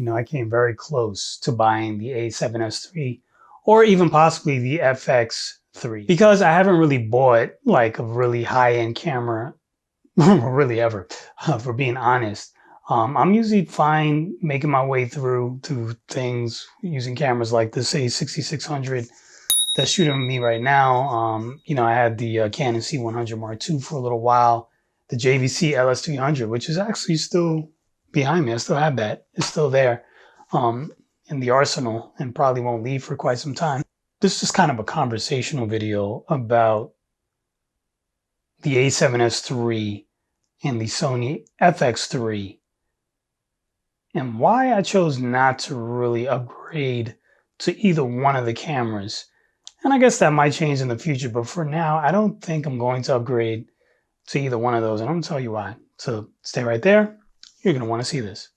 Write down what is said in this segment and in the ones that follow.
I came very close to buying the A7S3 or even possibly the FX3 because I haven't really bought like a really high-end camera really ever, for being honest. I'm usually fine making my way through to things using cameras like this A6600 that's shooting me right now. I had the Canon C100 Mark II for a little while, the JVC LS300, which is actually still behind me. I still have that. It's still there in the arsenal and probably won't leave for quite some time. This is kind of a conversational video about the A7S3 and the Sony FX3 and why I chose not to really upgrade to either one of the cameras. And I guess that might change in the future, but for now, I don't think I'm going to upgrade to either one of those, and I'm going to tell you why. So stay right there. You're going to want to see this.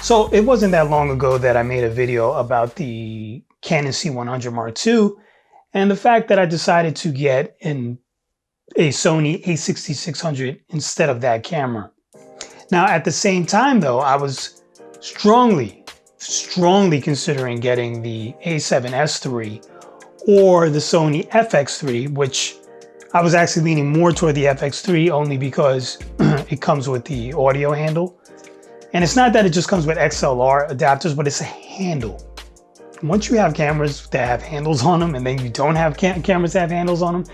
So it wasn't that long ago that I made a video about the Canon C100 Mark II and the fact that I decided to get a Sony A6600 instead of that camera. Now, at the same time, though, I was strongly considering getting the A7S3 or the Sony FX3, which I was actually leaning more toward the FX3 only because it comes with the audio handle. And it's not that it just comes with XLR adapters, but it's a handle. Once you have cameras that have handles on them and then you don't have cameras that have handles on them,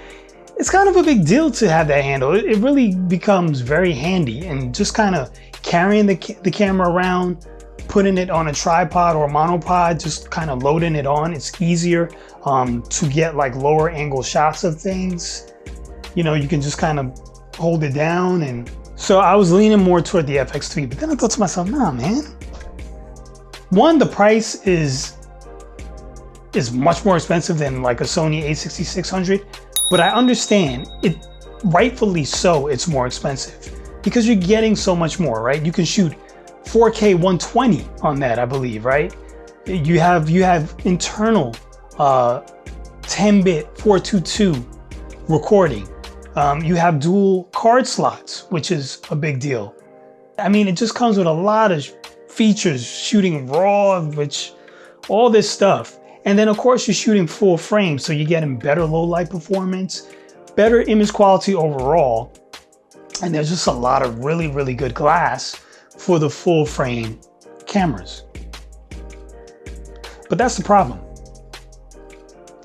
it's kind of a big deal to have that handle. It really becomes very handy, and just kind of carrying the camera around, putting it on a tripod or a monopod, just kind of loading it on. It's easier to get like lower angle shots of things. You can just kind of hold it down. And so I was leaning more toward the FX3, but then I thought to myself, nah, man. One, the price is much more expensive than like a Sony A6600. But I understand it, rightfully so, it's more expensive because you're getting so much more, right? You can shoot 4K 120 on that, I believe, right? You have internal 10-bit 422 recording. You have dual card slots, which is a big deal. I mean, it just comes with a lot of features, shooting RAW, which all this stuff. And then of course you're shooting full frame, so you're getting better low light performance, better image quality overall. And there's just a lot of really, really good glass for the full frame cameras. But that's the problem.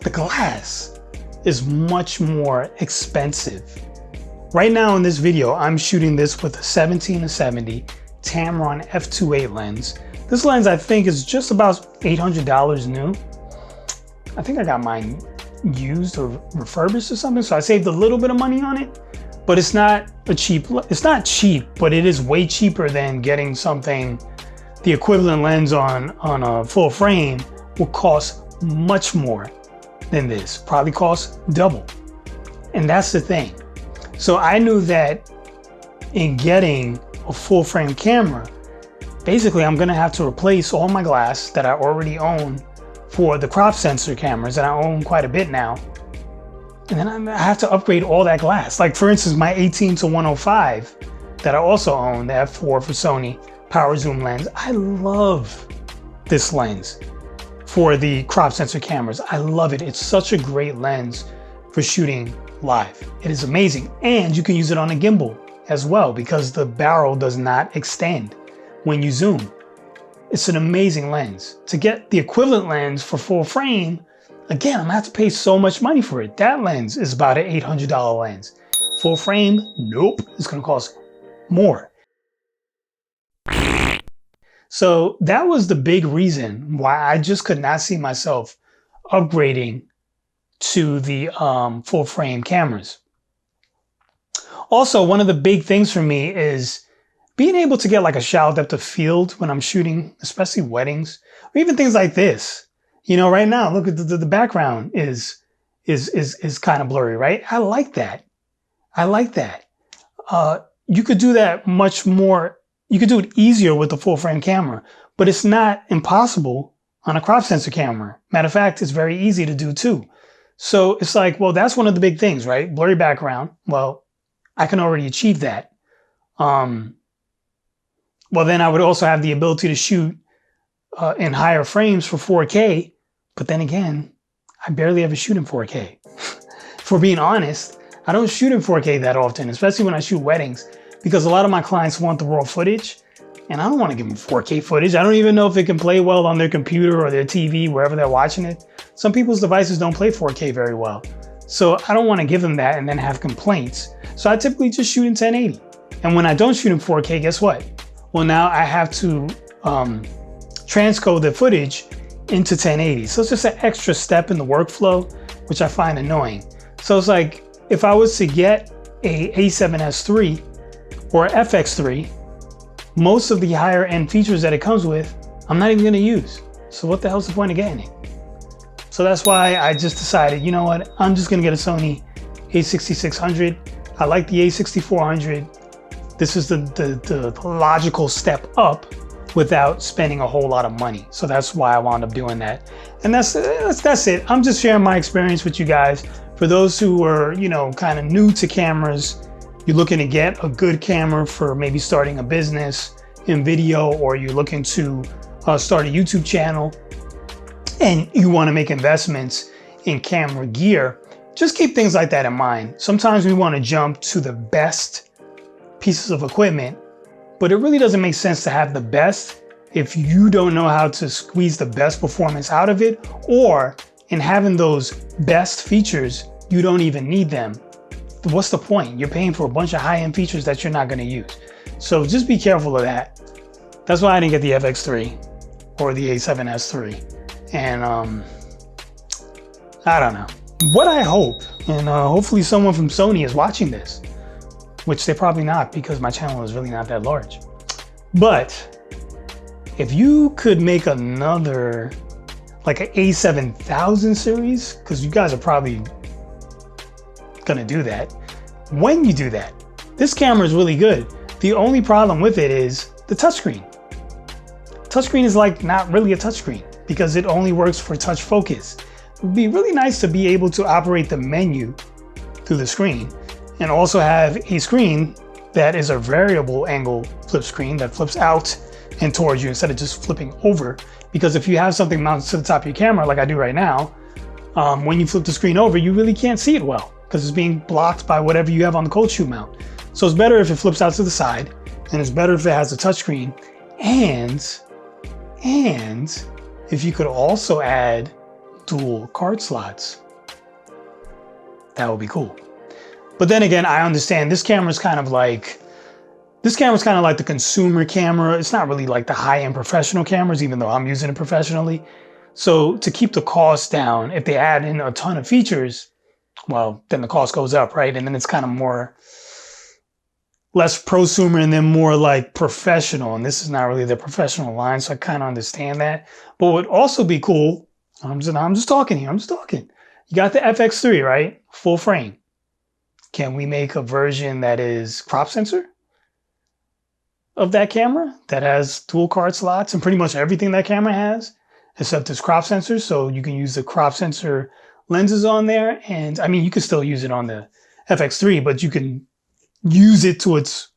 The glass is much more expensive. Right now in this video, I'm shooting this with a 17-70 Tamron f2.8 lens. This lens I think is just about $800 new. I think I got mine used or refurbished or something, so I saved a little bit of money on it, but it's not cheap, but it is way cheaper than getting something. The equivalent lens on a full frame will cost much more than this, probably cost double. And that's the thing. So I knew that in getting a full frame camera, basically I'm gonna have to replace all my glass that I already own for the crop sensor cameras, and I own quite a bit now. And then I have to upgrade all that glass. Like for instance, my 18-105 that I also own, the f4 for Sony power zoom lens. I love this lens for the crop sensor cameras. I love it. It's such a great lens for shooting live. It is amazing. And you can use it on a gimbal as well because the barrel does not extend when you zoom. It's an amazing lens. To get the equivalent lens for full frame, again, I'm gonna have to pay so much money for it. That lens is about an $800 lens. Full frame, nope, it's gonna cost more. So that was the big reason why I just could not see myself upgrading to the full frame cameras. Also, one of the big things for me is being able to get like a shallow depth of field when I'm shooting, especially weddings, or even things like this. Right now, look at the background is kind of blurry, right? I like that. I like that. You could do that much more. You could do it easier with the full frame camera, but it's not impossible on a crop sensor camera. Matter of fact, it's very easy to do too. So it's like, well, that's one of the big things, right? Blurry background. Well, I can already achieve that. Well, then I would also have the ability to shoot in higher frames for 4K. But then again, I barely ever shoot in 4K. For being honest, I don't shoot in 4K that often, especially when I shoot weddings, because a lot of my clients want the raw footage, and I don't want to give them 4K footage. I don't even know if it can play well on their computer or their TV, wherever they're watching it. Some people's devices don't play 4K very well. So I don't want to give them that and then have complaints. So I typically just shoot in 1080. And when I don't shoot in 4K, guess what? Well, now I have to transcode the footage into 1080. So it's just an extra step in the workflow, which I find annoying. So it's like, if I was to get a A7S3 or FX3, most of the higher end features that it comes with, I'm not even gonna use. So what the hell's the point of getting it? So that's why I just decided, you know what? I'm just gonna get a Sony A6600. I like the A6400. This is the logical step up without spending a whole lot of money. So that's why I wound up doing that. And that's it. I'm just sharing my experience with you guys. For those who are, you know, kind of new to cameras, you're looking to get a good camera for maybe starting a business in video, or you're looking to start a YouTube channel and you want to make investments in camera gear, just keep things like that in mind. Sometimes we want to jump to the best pieces of equipment, but it really doesn't make sense to have the best if you don't know how to squeeze the best performance out of it, or in having those best features, you don't even need them. What's the point? You're paying for a bunch of high-end features that you're not going to use. So just be careful of that. That's why I didn't get the FX3 or the A7S3. And I don't know. What I hope, and hopefully someone from Sony is watching this, which they're probably not because my channel is really not that large. But if you could make another, like an A7000 series, because you guys are probably gonna do that. When you do that, this camera is really good. The only problem with it is the touchscreen. Touchscreen is like not really a touchscreen because it only works for touch focus. It would be really nice to be able to operate the menu through the screen and also have a screen that is a variable angle flip screen that flips out and towards you instead of just flipping over. Because if you have something mounted to the top of your camera, like I do right now, when you flip the screen over, you really can't see it well because it's being blocked by whatever you have on the cold shoe mount. So it's better if it flips out to the side, and it's better if it has a touchscreen. And if you could also add dual card slots, that would be cool. But then again, I understand this camera is kind of like the consumer camera. It's not really like the high-end professional cameras, even though I'm using it professionally. So to keep the cost down, if they add in a ton of features, well, then the cost goes up, right? And then it's kind of more, less prosumer and then more like professional. And this is not really the professional line, so I kind of understand that. But what would also be cool, I'm just talking here, You got the FX3, right? Full frame. Can we make a version that is crop sensor of that camera that has dual card slots and pretty much everything that camera has, except it's crop sensor? So you can use the crop sensor lenses on there. And I mean, you can still use it on the FX3, but you can use it to its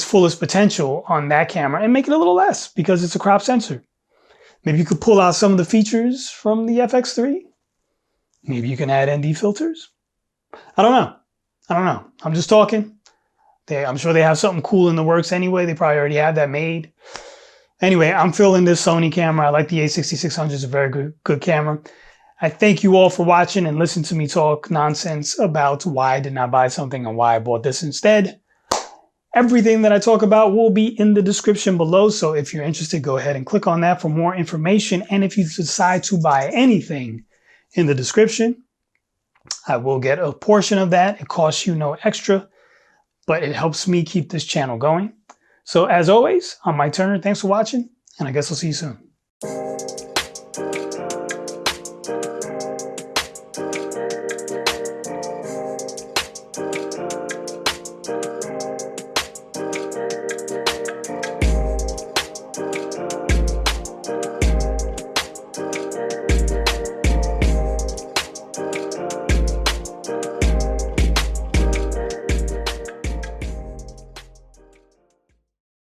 fullest potential on that camera and make it a little less because it's a crop sensor. Maybe you could pull out some of the features from the FX3. Maybe you can add ND filters. I don't know. I'm just talking. I'm sure they have something cool in the works anyway. They probably already have that made. Anyway, I'm feeling this Sony camera. I like the A6600. It's a very good camera. I thank you all for watching and listening to me talk nonsense about why I did not buy something and why I bought this instead. Everything that I talk about will be in the description below. So if you're interested, go ahead and click on that for more information. And if you decide to buy anything in the description, I will get a portion of that. It costs you no extra, but it helps me keep this channel going. So as always, I'm Mike Turner. Thanks for watching, and I guess I'll see you soon.